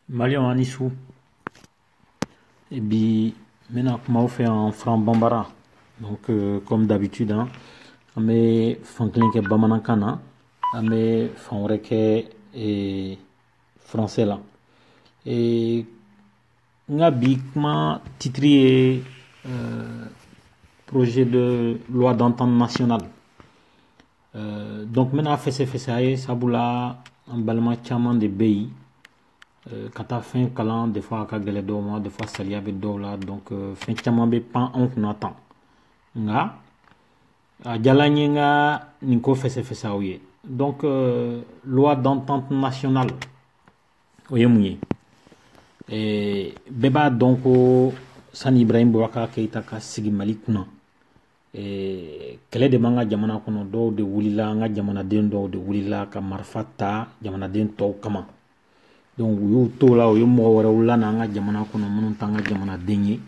Maliens en Issou. Et puis, maintenant, comment on fait en franc bambara? Donc, comme d'habitude, hein, on met franklin ke bamanankana, on met fanreke et français là. Et nga bi comment titrier projet de loi d'entente nationale. Donc maintenant fait sabula un balma chaman de pays kata fin kalan des fois ka gele do ma des fois salia be do la donc fin chaman be pan on attend nga a jalanye nga ninko fait oye donc loi d'entente nationale oye mouye et beba donc Sani Ibrahim Boubacar Keïta ka sigi Mali kuna kɛlɛ de b'an ka jamana kɔnɔ dɔw de wulila an ka jamanaden dɔw de wulila ka marifa ta jamanaden tɔw kama donc u y'u to la u ye mɔgɔ wɛrɛw la n'an ka jamana kɔnɔ minnu t'an ka jamanaden ye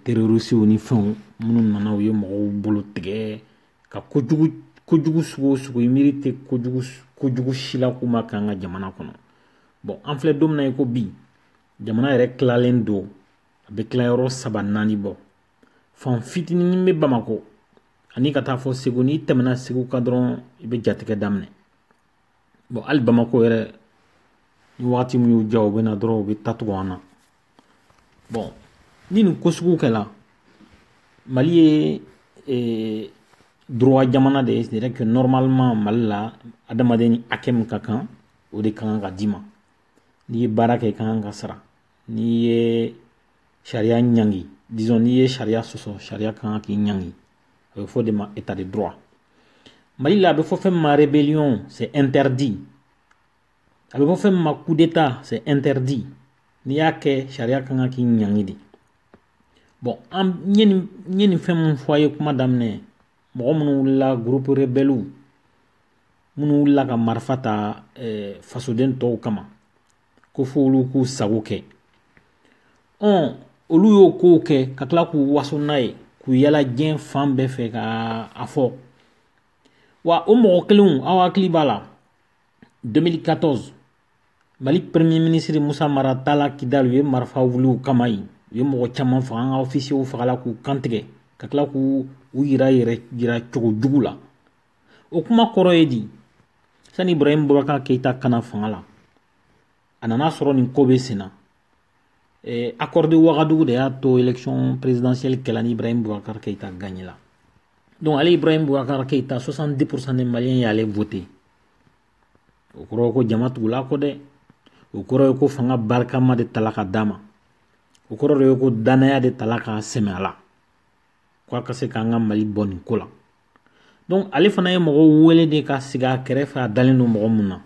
terrorisiw ni fɛnw minnu nana u ye mɔgɔw bolo tigɛ ka kojugu sugu o sugu i miiri tɛ kojugu si la k'u ma k'an ka jamana kɔnɔ bon an filɛ don min na i ko bi jamana yɛrɛ tilalen don a bɛ tila yɔrɔ 3-4 bɔ fan fitinin bɛ Bamako ani ka taa fɔ Segu n'i tɛmɛna Segu ka dɔrɔn i bɛ jatigɛ daminɛ bon hali Bamako yɛrɛ ni wagati min y'u diya u bɛ na dɔrɔn u bɛ taa tugu an na bon ni nin ko sugu kɛla Mali ye droit jamana de ye c'est-à-dire que normalement Mali la adamaden ni hakɛ min ka kan o de ka kan ka d'i ma n'i ye baara kɛ i ka kan ka sara n'i ye sariya ɲangi disons n'i ye sariya sɔsɔ sariya ka kan k'i ɲangi a bɛ fɔ de ma état de droit Mali la a bɛ fɔ fɛn min ma rébellion c'est interdit a bɛ fɔ fɛn min ma coup d'état c'est interdit n'i y'a kɛ sariya ka kan k'i ɲangi de bon n ye nin fɛn min fɔ a ye kuma daminɛ mɔgɔ minnu wulila groupe rebelle minnu wulila ka marifa ta fasoden tɔw kama ko fo olu k'u sago kɛ olu y'o kow kɛ ka tila k'u waso n'a ye k'u yala diɲɛ fan bɛɛ fɛ ka a fɔ wa o mɔgɔ kelenw aw hakili b'a la 2014 Mali premier ministre Musa Mara taala Kidal u ye marifa wuli u kama yen u ye mɔgɔ caman faga an ka officiers fagala k'u kantigɛ ka tila k'u yira cogo jugu la o kuma kɔrɔ ye di Sani Ibrahim Boubacar Keïta kana fanga la a nana sɔrɔ nin ko bɛ sen na accord de Ouagadougou de y'a to élection présidentielle kɛla ni Ibrahim Boubacar Keïta gagné la donc ale Ibrahim Boubacar Keïta 70% des Maliens y'ale voter o kɔrɔ ko jama tugula kɔ dɛ o kɔrɔ ye ko fanga barikama de tala ka d'a ma o kɔrɔ de ye ko danaya de tala ka sɛmɛ a la ko a ka se k'an ka Mali bɔ nin ko la donc ale fana ye mɔgɔw wele de ka sigi a kɛrɛfɛ a dalen don mɔgɔ mun na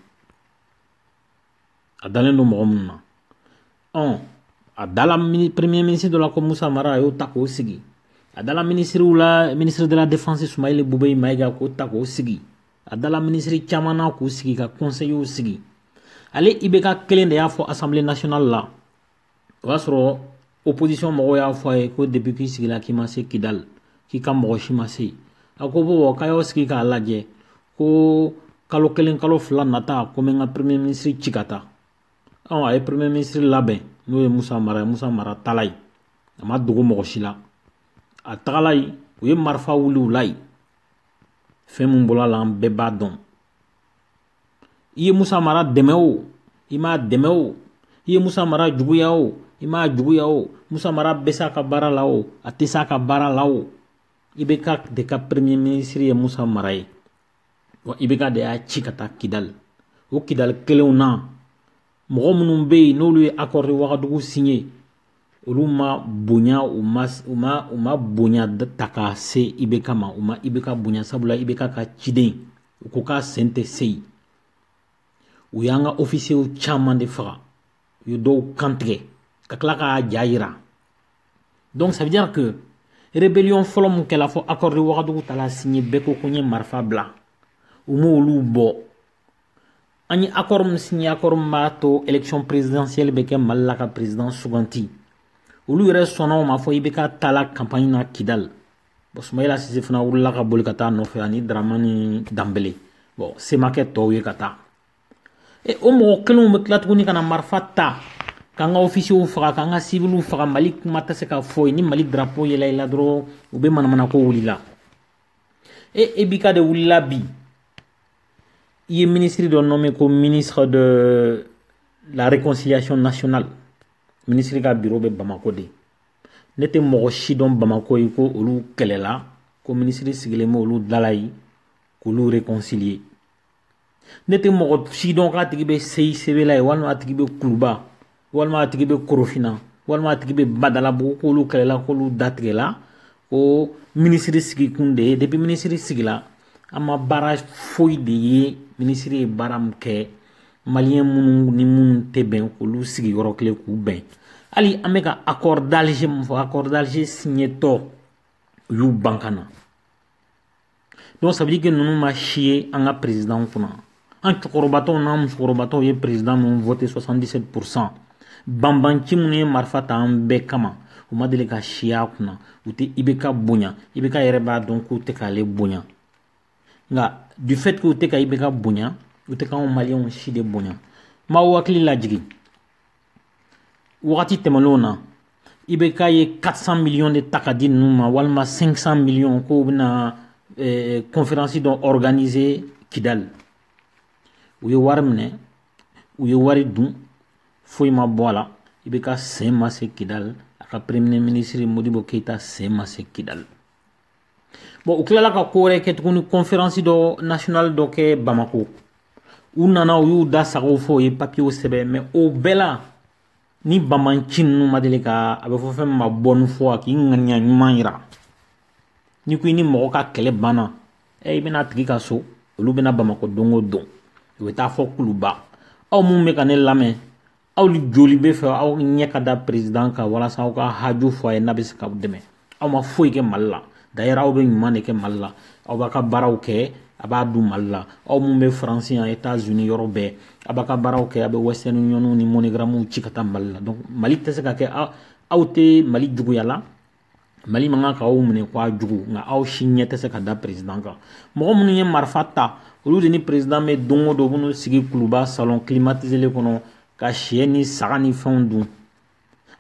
a dala premier ministre de la ko Musa Mara a y'o ta k'o sigi a dala ministre de la défense Soumaïla Boubèye Maïga k'o ta k'o sigi a dala ministre caman na k'o sigi ka conseiller sigi ale IBK kelen de y'a fɔ assemblée nationale la o y'a sɔrɔ opposition mɔgɔw y'a fɔ a ye ko depuis k'i sigila k'i ma se Kidal k'i ka mɔgɔ si ma se a ko bon k'a y'aw sigi k'a lajɛ ko kalo kelen kalo fila nata ko n bɛ n ka premier ministre ci ka taa a ye premier ministre labɛn n'o ye Musa Mara taala yen a ma dogo mɔgɔ si la a tagala yen u ye marifa wuli u la yen fɛn min bɔra la an bɛɛ b'a dɔn i ye Musa Mara dɛmɛ o i m'a dɛmɛ o i ye Musa Mara juguya o i m'a juguya o Musa Mara bɛ s'a ka baara la o a tɛ s'a ka baara la o IBK de ka premier ministre ye Musa Mara ye wa IBK de y'a ci ka taa Kidal o Kidal kelenw na mɔgɔ minnu bɛ yen n'olu ye accord de Ouagadougou signé olu ma bonya u ma bonya ta k'a se IBK ma u ma IBK bonya sabula IBK ka ciden u ko k'a sen tɛ se yen u y'an ka officiers caman de faga u ye dɔw kantigɛ ka tila k'a ja yira donc ça veut dire que rébellion fɔlɔ min kɛla fɔ accord de Ouagadougou taala signé bɛɛ ko n ye marifa bila u m'olu bɔ an ye accord min signé accord min b'a to élection présidentielle bɛ kɛ Mali la ka président suganti olu yɛrɛ sɔnna o ma fɔ IBK taala campagne na Kidal bon Soumaïla Cissé fana wulila ka boli ka taa nɔfɛ ani Dramani Dambele bon semakɛ tɔw ye ka taa o mɔgɔ kelenw bɛ tila tuguni ka na marifa ta k'an ka ofisiw faga k'an ka civiliw faga Mali kuma tɛ se ka fɔ yen ni Mali drapeau yɛlɛla dɔrɔn u bɛ manamana ko wulila Ebika de wulila bi il est ministre de nommé comme ministre de la réconciliation nationale ministre ka bureau bɛ Bamako de ne tɛ mɔgɔ si dɔn Bamako ye ko olu kɛlɛla ko ministre sigilen bɛ olu dala yi k'olu réconcilier ne tɛ mɔgɔ si dɔn k'a tigi bɛ seyi sebela ye walima a tigi bɛ kuluba walima a tigi bɛ korofina walima a tigi bɛ badalabugu k'olu kɛlɛla k'olu datigɛla ko ministre sigikun de ye depuis ministre sigila an ma baara foyi de ye ministre ye baara min kɛ maliyɛn minnu ni minnu tɛ bɛn k'olu sigi yɔrɔ kelen k'u bɛn hali an bɛ ka accord d'Alger min fɔ accord d'Alger signé tɔ u y'u ban ka na donc ça veut dire que ninnu ma si ye an ka président kunna an cɛkɔrɔbatɔw n'an musokɔrɔbatɔw ye président min voté 77%. Banbanci minnu ye marifa ta an bɛɛ kama u ma deli ka siya kunna u tɛ IBK bonya IBK yɛrɛ b'a dɔn k'u tɛ k'ale bonya nka du fait que u tɛ ka IBK bonya u tɛ k'anw maliyɛnw si de bonya n b'aw hakili lajigin wagati tɛmɛnlenw na IBK ye 400 millions de ta ka di ninnu ma walima 500 millions k'u bɛna conférence dɔ organiser Kidal u ye wari minɛ u ye wari dun foyi ma bɔ a la IBK sen ma se Kidal a ka premier ministre Modibo Keita sen ma se Kidal bon u tilala ka ko wɛrɛ kɛ tuguni conférence dɔ nationale dɔ kɛ Bamako u nana u y'u da sagaw fɔ u ye papier sɛbɛn mais o bɛɛ la ni bamanci ninnu ma deli ka a bɛ fɔ fɛn min ma bɔnni fɔ a k'i ŋaniya ɲuman yira ni ko i ni mɔgɔ ka kɛlɛ banna i bɛna tigi ka so olu bɛna Bamako don o don u bɛ taa fɔ kuluba aw mun bɛ ka ne lamɛn aw joli bɛ fɛ aw ɲɛ ka da président kan walasa aw ka haju fɔ a ye n'a bɛ se k'aw dɛmɛ aw ma foyi kɛ Mali la d'ailleurs aw bɛ ɲuman de kɛ Mali la aw b'a ka baaraw kɛ a b'a dun Mali la aw mun bɛ France yan États-Unis yɔrɔ bɛɛ a b'a ka baaraw kɛ a bɛ Western Union ni MoneyGramw ci ka taa Mali la donc Mali tɛ se ka kɛ aw tɛ Mali juguya la Mali man kan k'aw minɛ k'a jugu nka aw si ɲɛ tɛ se ka da président kan mɔgɔ minnu ye marifa ta olu de ni président bɛ don o don u bɛn'u sigi kuluba salon climatisé kɔnɔ ka sɛ ni saga ni fɛnw dun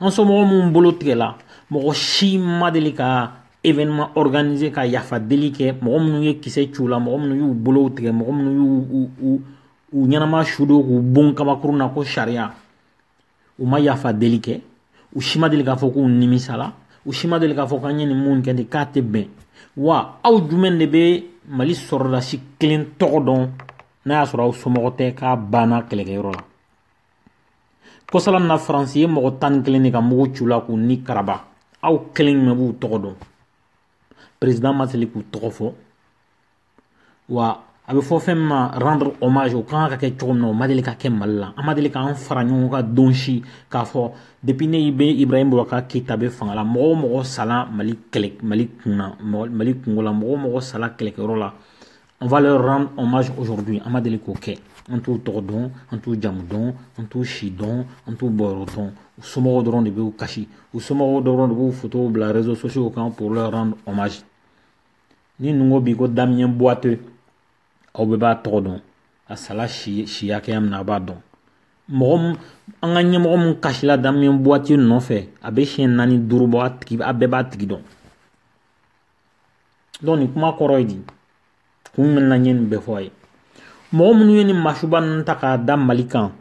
an somɔgɔ minnu bolo tigɛla mɔgɔ si ma deli ka événement organisé ka yafa deli kɛ mɔgɔ minnu ye kisɛ ciw la mɔgɔ minnu y'u bolow tigɛ mɔgɔ minnu y'u ɲɛnama su don k'u bon kabakurun na ko sariya u ma yafa deli kɛ u si ma deli k'a fɔ k'u nimisala u si ma deli k'a fɔ k'an ye nin mun kɛ ten k'a tɛ bɛn wa aw jumɛn de bɛ Mali sɔrɔdasi kelen tɔgɔ dɔn n'a y'a sɔrɔ aw somɔgɔ tɛ k'a banna kɛlɛkɛyɔrɔ la kɔsala na Faransi ye mɔgɔ 11 de ka mugu ci u la k'u ni karaba aw kelen jumɛn b'u tɔgɔ dɔn président ma deli k'u tɔgɔ fɔ wa a bɛ fɔ fɛn min ma rendre hommage o kan ka kɛ cogo min na o ma deli ka kɛ Mali la an ma deli k'an fara ɲɔgɔn kan don si k'a fɔ depuis ne bɛ Ibrahim Boubacar Keita bɛ fanga la mɔgɔ o mɔgɔ sala Mali kungo la mɔgɔ o mɔgɔ sala kɛlɛkɛyɔrɔ la on va leur rendre hommage aujourd'hui an ma deli k'o kɛ an t'u tɔgɔ dɔn an t'u jamu dɔn an t'u si dɔn an t'u bɔyɔrɔ dɔn u somɔgɔw dɔrɔn de b'u kasi u somɔgɔw dɔrɔn de b'u photo bila réseaux sociaux kan pour leur rendre hommage ni ninnu ko bi ko Damien Boiteux aw bɛɛ b'a tɔgɔ dɔn a sala si hakɛya min na a b'a dɔn mɔgɔ an ka ɲɛmɔgɔ min kasila Damien Boiteux nɔfɛ a bɛ siɲɛ 4 5 bɔ a bɛɛ b'a tigi dɔn donc nin kuma kɔrɔ ye di kun min na n ye nin bɛɛ fɔ a ye mɔgɔ minnu ye nin masuba ninnu ta k'a da Mali kan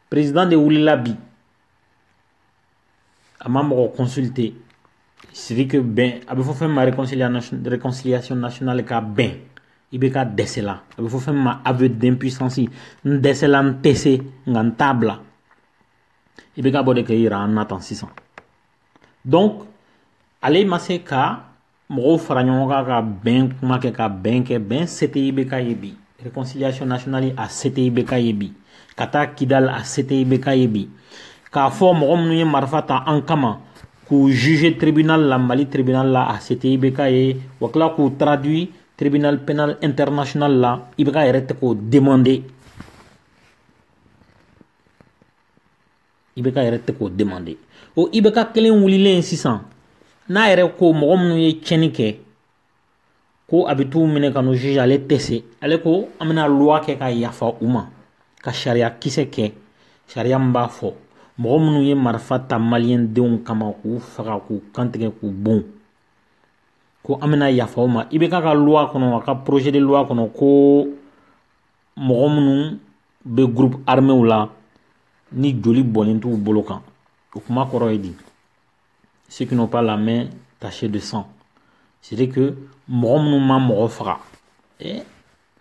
président de wulila bi a ma mɔgɔ consulter c'est dire que bɛn a bɛ fɔ fɛn min ma réconciliation nationale ka bɛn IBK dɛsɛla a bɛ fɔ fɛn min ma aveu d'impuissance n dɛsɛla n tɛ se nka n t'a bila IBK bɔ de kɛ yira an na tan sisan donc ale ma se ka mɔgɔw fara ɲɔgɔn kan ka bɛn kuma kɛ ka bɛn kɛ bɛn se tɛ IBK ye bi réconciliation nationale a se tɛ IBK ye bi ka taa Kidal a se tɛ IBK ye bi k'a fɔ mɔgɔ minnu ye marifa ta an kama k'u juger tribunal la Mali tribunal la a se tɛ IBK ye wa tila k'u traduit tribunal pénal international la IBK yɛrɛ tɛ k'o demander IBK yɛrɛ tɛ k'o demander o IBK kelen wulilen sisan n'a yɛrɛ ko mɔgɔ minnu ye tiɲɛni kɛ ko a bɛ t'u minɛ ka n'u juge ale tɛ se ale ko an bɛna loi kɛ ka yafa u ma ka sariya kisɛ kɛ sariya min b'a fɔ mɔgɔ minnu ye marifa ta maliyɛndenw kama k'u faga k'u kantigɛ k'u bon ko an bɛna yafa u ma i bɛ k'a ka loi kɔnɔ a ka projet de loi kɔnɔ ko mɔgɔ minnu bɛ groupe arméw la ni joli bɔnnen t'u bolo kan o kuma kɔrɔ ye di ceux qui n'ont pas la main tachée de sang c'est-à-dire que mɔgɔ minnu ma mɔgɔ faga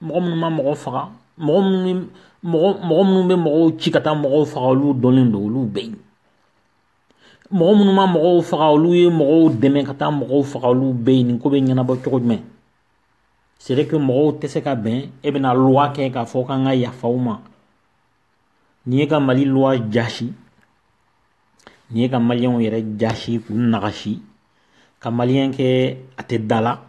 mɔgɔ minnu ma mɔgɔ faga mɔgɔ minnu bɛ mɔgɔw ci ka taa mɔgɔw faga olu dɔnlen don olu bɛ yen mɔgɔ minnu ma mɔgɔw faga olu ye mɔgɔw dɛmɛ ka taa mɔgɔw faga olu bɛ yen nin ko bɛ ɲɛnabɔ cogo jumɛn c'est vrai que mɔgɔw tɛ se ka bɛn e bɛna loi kɛ k'a fɔ k'an ka yafa u ma n'i ye ka Mali loi jasi n'i ye ka maliyɛnw yɛrɛ jasi k'u nagasi ka maliyɛn kɛ a tɛ da la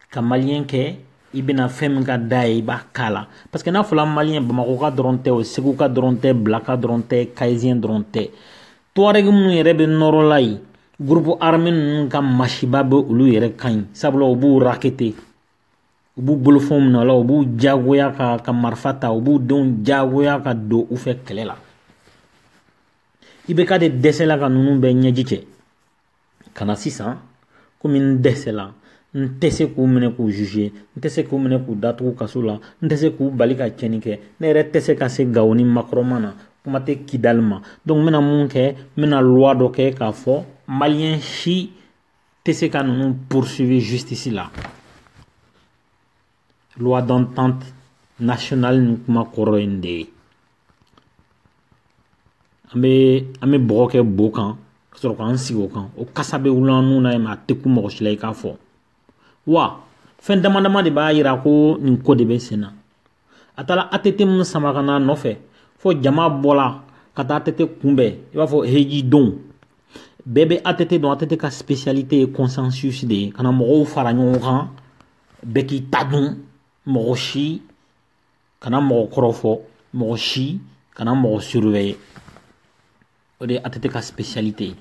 ka maliyɛn kɛ i bɛna fɛn min ka da ye i b'a k'a la parce que n'a fɔla maliyɛn Bamakɔ ka dɔrɔn tɛ o Segu ka dɔrɔn tɛ Bila ka dɔrɔn tɛ Kayisiyɛn dɔrɔn tɛ Tuareg minnu yɛrɛ bɛ nɔrɔla yen groupe armé ninnu ka masiba bɛ olu yɛrɛ kan yen sabula u b'u rakete u b'u bolofɛnw minɛ o la u b'u jagoya ka marifa ta u b'u denw jagoya ka don u fɛ kɛlɛ la i bɛ ka de dɛsɛla ka ninnu bɛɛ ɲɛji cɛ ka na sisan komi n dɛsɛla n tɛ se k'u minɛ k'u juger n tɛ se k'u minɛ k'u datugu kaso la n tɛ se k'u bali ka tiɲɛni kɛ ne yɛrɛ tɛ se ka se Gao ni Makɔrɔma na kuma tɛ Kidali ma donc n bɛna mun kɛ n bɛna loi dɔ kɛ k'a fɔ maliyɛn si tɛ se ka ninnu poursuivre justice la loi d'entente nationale ni kuma kɔrɔ ye nin de ye an bɛ bɔgɔ kɛ bo kan ka sɔrɔ k'an sigi o kan o kasa bɛ wuli an nun na yen mais a tɛ kun mɔgɔ si la i k'a fɔ wa fɛn dama dama de b'a yira ko nin ko de bɛ sen na a taara ATT minnu sama ka na nɔfɛ fo jama bɔla ka taa ATT kunbɛn i b'a fɔ heji don bɛɛ bɛ ATT dɔn ATT ka spécialité ye consensus de ye ka na mɔgɔw fara ɲɔgɔn kan bɛɛ k'i ta dun mɔgɔ si kana mɔgɔ kɔrɔ fɔ mɔgɔ si kana mɔgɔ surveiller o de ye ATT ka spécialité ye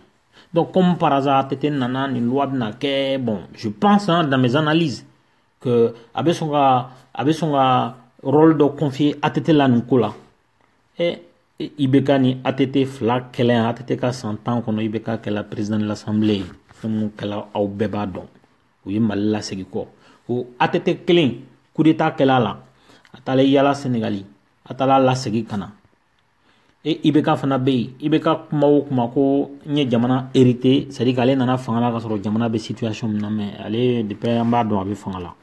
donc comme par hasard ATT nana nin loi bɛna kɛ bon je pense dans mes analyses que a bɛ sɔn ka rôle dɔ confier ATT la nin ko la IBK ni ATT fila kɛlɛ ATT ka san 10 kɔnɔ IBK kɛla président de l'assemblée ye fɛn minnu kɛla aw bɛɛ b'a dɔn u ye Mali lasegin kɔ o ATT kelen coup d'état kɛla la a taala yala Sénégali a taala lasegin ka na IBK fana bɛ yen IBK kuma o kuma ko n ye jamana hérité c'est à dire k'ale nana fanga la ka sɔrɔ jamana bɛ situation min na mais ale depuis an b'a dɔn a bɛ fanga la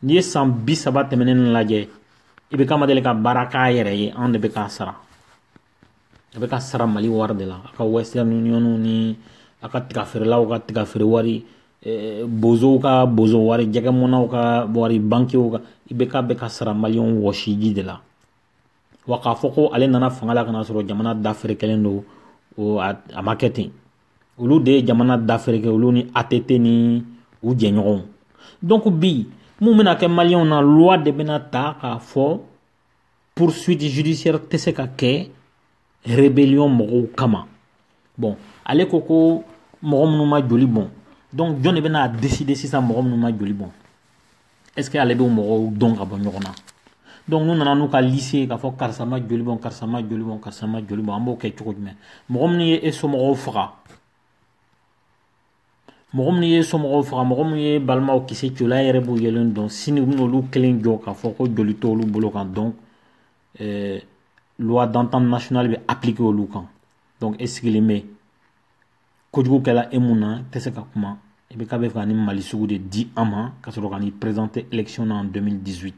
n'i ye san 30 tɛmɛnen lajɛ IBK ma deli ka baara k'a yɛrɛ ye anw de bɛ k'a sara a bɛ ka sara Mali wari de la a ka Western Union ni a ka tigafeerelaw ka tigafeere wari bozow ka bozo wari jɛgɛmɔnaw ka wari banquiers ka IBK bɛ ka sara maliyɛnw wɔsiji de la wa k'a fɔ ko ale nana fanga la ka na sɔrɔ jamana dafeerekɛlen don a ma kɛ ten olu de ye jamana dafeerekɛ olu ni ATT ni u jɛɲɔgɔnw donc bi mun bɛna kɛ maliyɛnw na loi de bɛna ta k'a fɔ poursuite judiciaire tɛ se ka kɛ rébellion mɔgɔw kama bon ale ko mɔgɔ minnu ma joli bɔn donc jɔn de bɛna décider sisan mɔgɔ minnu ma joli bɔn est-ce que ale bɛ mɔgɔw dɔn ka bɔ ɲɔgɔn na donc n'u nana n'u ka lycée k'a fɔ karisa ma joli bɔn karisa ma joli bɔn karisa ma joli bɔn an b'o kɛ cogo jumɛn mɔgɔ minnu ye e somɔgɔw faga mɔgɔ minnu ye somɔgɔw faga mɔgɔ minnu ye balimaw kisɛ cola yɛrɛ b'u yɛlɛn dɔn sini u bɛn'olu kelen jɔ k'a fɔ ko joli t'olu bolo kan donc loi d'entente nationale bɛ appliquer olu kan donc e sigilen bɛ kojugu kɛla e mun na tɛ se ka kuma i bɛ k'a bɛ fɛ ka nin Mali sugu de di an ma ka sɔrɔ ka n'i présenter élection na en 2018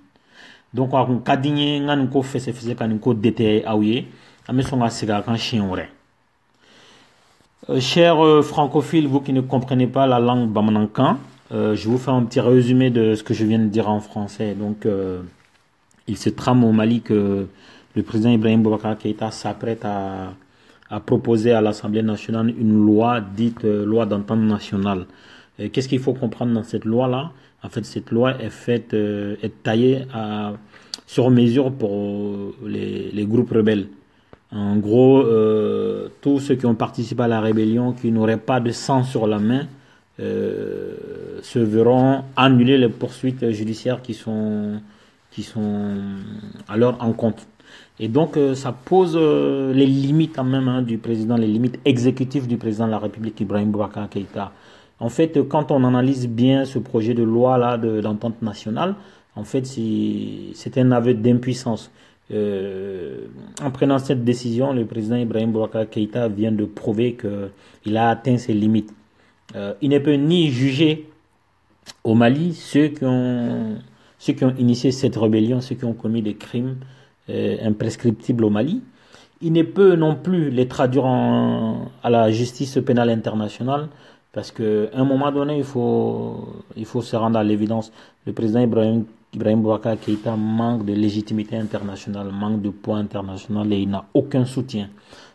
donc a kun ka di n ye n ka nin ko fɛsɛfɛsɛ ka nin ko détailler aw ye an bɛ sɔn ka segin a kan siɲɛ wɛrɛ. Chers francophiles, vous qui ne comprenez pas la langue bamanankan, je vous fais un petit résumé de ce que je viens de dire en français. Donc, il se trame au Mali que le président Ibrahim Boubacar Keïta s'apprête à proposer à l'Assemblée nationale une loi dite loi d'entente nationale. Qu'est-ce qu'il faut comprendre dans cette loi-là? En fait, cette loi est taillée sur mesure pour les groupes rebelles. En gros, tous ceux qui ont participé à la rébellion, qui n'auraient pas de sang sur la main, se verront annuler les poursuites judiciaires qui sont à leur encontre. Et donc, ça pose les limites quand même, hein, du président, les limites exécutives du président de la République, Ibrahim Boubacar Keïta. En fait, quand on analyse bien ce projet de loi là d'entente nationale, en fait, c'est un aveu d'impuissance. En prenant cette décision, le président Ibrahim Boubacar Keïta vient de prouver qu'il a atteint ses limites. Il ne peut ni juger au Mali ceux qui ont initié cette rébellion, ceux qui ont commis des crimes imprescriptibles au Mali. Il ne peut non plus les traduire à la justice pénale internationale parce qu'à un moment donné, il faut se rendre à l'évidence. Le président Ibrahim Boubacar Keïta manque de légitimité internationale, manque de poids international et il n'a aucun soutien.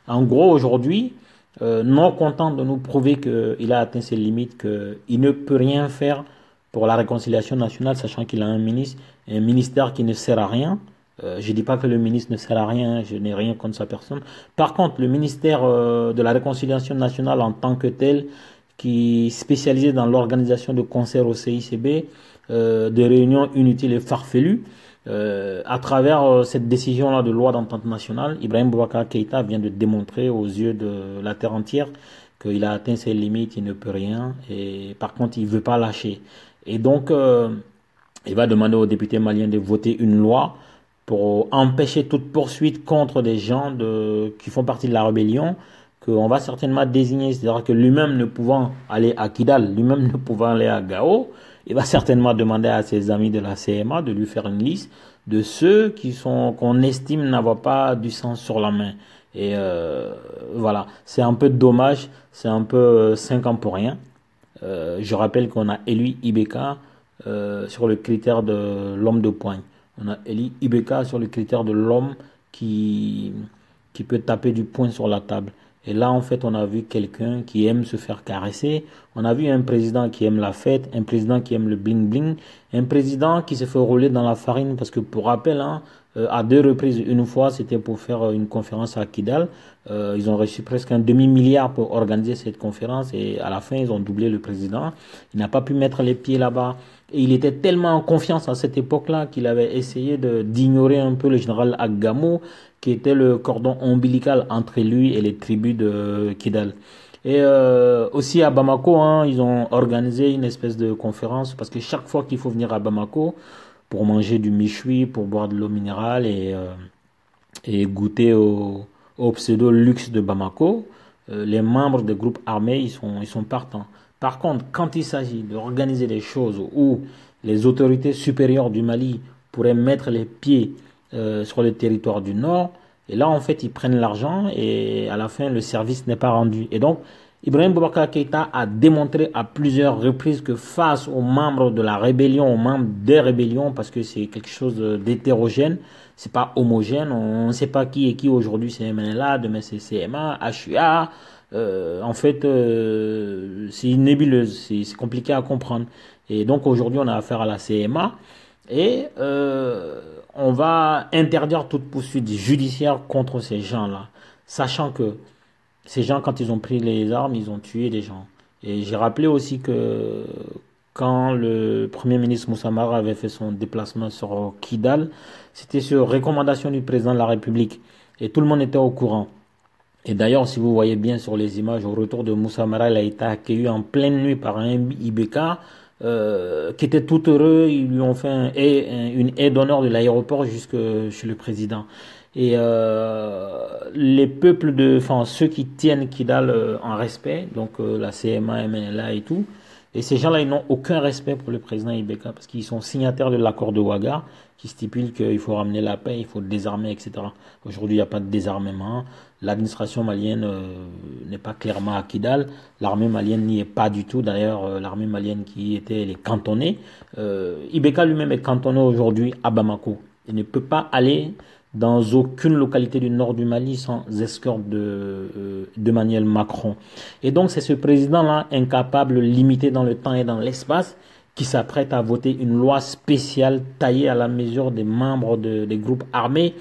En gros, aujourd'hui, non content de nous prouver qu'il a atteint ses limites, qu'il ne peut rien faire pour la réconciliation nationale, sachant qu'il a un ministère qui ne sert à rien. Je ne dis pas que le ministre ne sert à rien, je n'ai rien contre sa personne. Par contre, le ministère de la réconciliation nationale en tant que tel, qui est spécialisé dans l'organisation de concerts au CICB, de réunions inutiles et farfelues, à travers cette décision-là de loi d'entente nationale, Ibrahim Boubacar Keïta vient de démontrer aux yeux de la terre entière qu'il a atteint ses limites, il ne peut rien, et par contre, il ne veut pas lâcher. Et donc, il va demander aux députés maliens de voter une loi pour empêcher toute poursuite contre des gens qui font partie de la rébellion, qu'on va certainement désigner. C'est-à-dire que lui-même ne pouvant aller à Kidal, lui-même ne pouvant aller à Gao, il va certainement demander à ses amis de la CMA de lui faire une liste de ceux qu'on estime n'avoir pas du sang sur la main. Et voilà, c'est un peu dommage, c'est un peu 5 ans pour rien. Je rappelle qu'on a élu Ibeka sur le critère de l'homme de poigne. On a élu Ibeka sur le critère de l'homme qui peut taper du poing sur la table. Et là, en fait, on a vu quelqu'un qui aime se faire caresser. On a vu un président qui aime la fête, un président qui aime le bling-bling, un président qui se fait rouler dans la farine. Parce que, pour rappel, hein, à 2 reprises, une fois, c'était pour faire une conférence à Kidal. Ils ont reçu presque un demi-milliard pour organiser cette conférence. Et à la fin, ils ont doublé le président. Il n'a pas pu mettre les pieds là-bas. Et il était tellement en confiance à cette époque-là qu'il avait essayé d'ignorer un peu le général Agamo, qui était le cordon ombilical entre lui et les tribus de Kidal. Et aussi à Bamako, hein, ils ont organisé une espèce de conférence parce que chaque fois qu'il faut venir à Bamako pour manger du méchoui, pour boire de l'eau minérale et goûter au pseudo-luxe de Bamako, les membres des groupes armés, ils sont partants. Par contre, quand il s'agit d'organiser des choses où les autorités supérieures du Mali pourraient mettre les pieds sur le territoire du Nord, et là, en fait, ils prennent l'argent et à la fin, le service n'est pas rendu. Et donc, Ibrahim Boubacar Keïta a démontré à plusieurs reprises que face aux membres de la rébellion, aux membres des rébellions, parce que c'est quelque chose d'hétérogène, c'est pas homogène, on ne sait pas qui est qui aujourd'hui, c'est MNLA, demain c'est CMA, HUA, en fait, c'est une nébuleuse, c'est compliqué à comprendre. Et donc aujourd'hui, on a affaire à la CMA et on va interdire toute poursuite judiciaire contre ces gens-là, sachant que ces gens, quand ils ont pris les armes, ils ont tué des gens. Et j'ai rappelé aussi que quand le Premier ministre Moussa Mara avait fait son déplacement sur Kidal, c'était sur recommandation du président de la République. Et tout le monde était au courant. Et d'ailleurs, si vous voyez bien sur les images, au retour de Moussa Mara, il a été accueilli en pleine nuit par un Ibeka qui était tout heureux. Ils lui ont fait une haie d'honneur de l'aéroport jusque chez le président. Et les peuples enfin ceux qui tiennent Kidal en respect, donc la CMA, MNLA et tout, et ces gens-là, ils n'ont aucun respect pour le président Ibeka parce qu'ils sont signataires de l'accord de Ouaga qui stipule qu'il faut ramener la paix, il faut désarmer, etc. Aujourd'hui, il n'y a pas de désarmement. L'administration malienne n'est pas clairement à Kidal. L'armée malienne n'y est pas du tout. D'ailleurs, l'armée malienne qui était, elle est cantonnée. Ibeka lui-même est cantonné aujourd'hui à Bamako. Il ne peut pas aller dans aucune localité du nord du Mali sans escorte d'Emmanuel Macron. Et donc, c'est ce président-là, incapable, limité dans le temps et dans l'espace, qui s'apprête à voter une loi spéciale taillée à la mesure des membres des groupes armés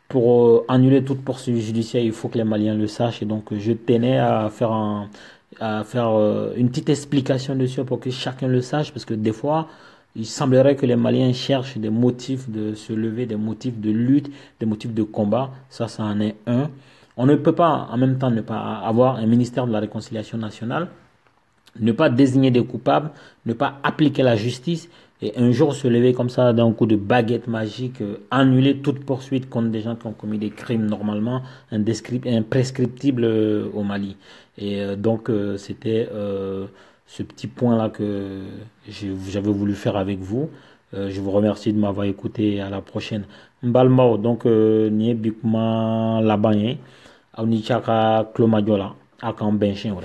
pour annuler toute poursuite judiciaire, il faut que les Maliens le sachent. Et donc, je tenais à faire une petite explication dessus pour que chacun le sache, parce que des fois, il semblerait que les Maliens cherchent des motifs de se lever, des motifs de lutte, des motifs de combat. Ça en est un. On ne peut pas en même temps ne pas avoir un ministère de la Réconciliation nationale, ne pas désigner des coupables, ne pas appliquer la justice et un jour se lever comme ça d'un coup de baguette magique, annuler toute poursuite contre des gens qui ont commis des crimes normalement imprescriptibles au Mali. Et donc c'était ce petit point-là que j'avais voulu faire avec vous. Je vous remercie de m'avoir écouté. À la prochaine. Mbalmao, donc nie bikuma labanye, aunichaka klomadiola, akan benchen.